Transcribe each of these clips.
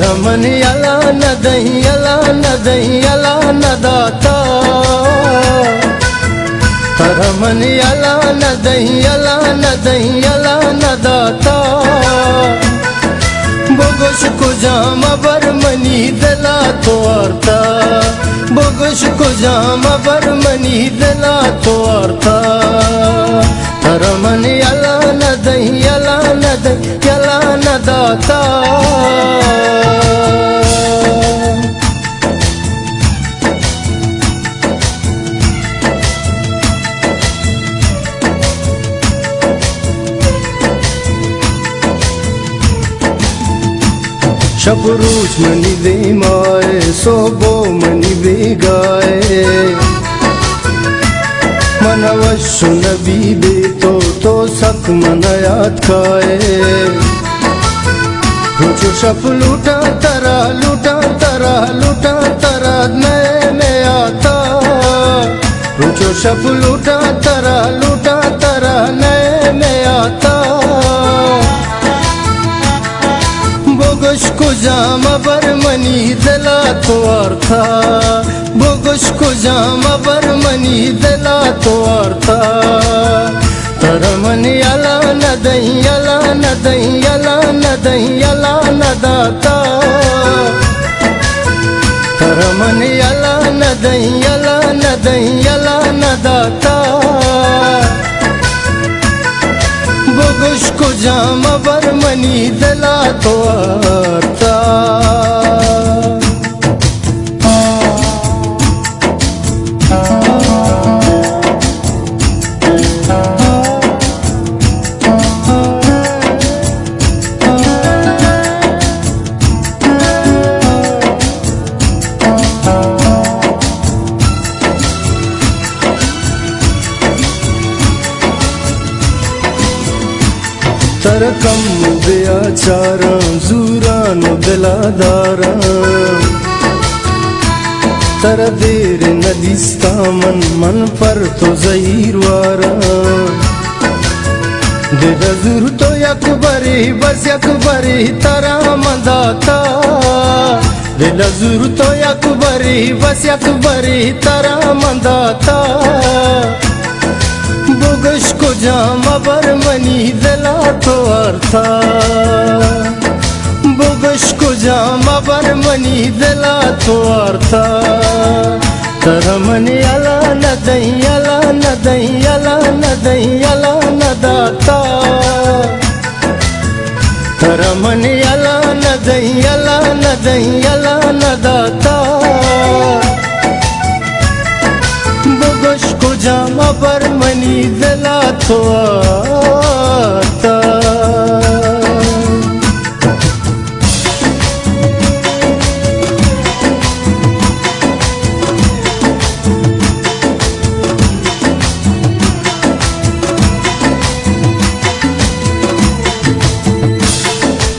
रमणी अला नदई अला नदाता रमणी अला नदई अला नदाता बोगश को जाम बरमनी दिला तो अर्था बोगश को जाम बरमनी दिला तो अर्था रमणी अला नदई अला नदाता शबरूच मनी दे माए सोबो मनी बेगाए मनवशु नबी दे तो सक मन याद खाए रुचो शप लूटा तरा नए में आता रुचो शप लूटा तरा नए में आता बोगश को जाम बरमनी दिला तो अर्था बोगश को जाम बरमनी दिला तो अर्था रमणी अला नदई अला नदाता रमणी अला नदई अला नदाता बोगश को जाम बरमनी दिला तो अर्था तरकम दिया चारा जूरानो दिलादारा तर देर नदिस्ता मन पर तो जहीर वारा दिल जूर तो यकबरी बस यकबरी तरा मंदाता दिल जूर तो यकबरी बस यकबरी तरा मंदाता बोगश को जाम बरमनी दिला तो अर्था बोगश को जाम बरमनी दिला तो अर्था रमणी अला नदई अला नदाता रमणी अला नदई अला नदाता बोगश को जाम बरमनी दिला तो अर्था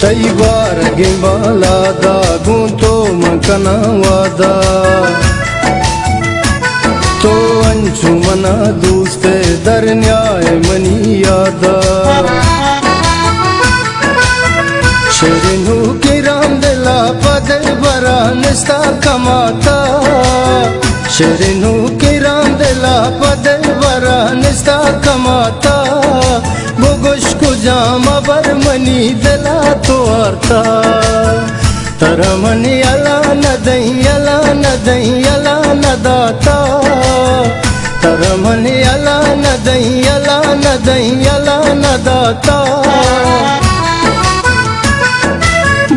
तई बार गिंबाला दा गुंतो मकना वादा तो अंचु मना दोस्त दर न्याय मनी यादा शरणु की राम दिला पद बरा निस्ता कमाता शरणु की राम दिला पद बरा निस्ता कमाता बोगश को जाम बरमनी दिला तो अर्था रमणी अला नदई अला नदाता रमणी अला नदई अला नदाता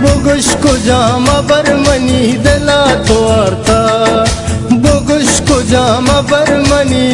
बोगश को जाम बरमनी दिला तो अर्था बोगश को जाम बरमनी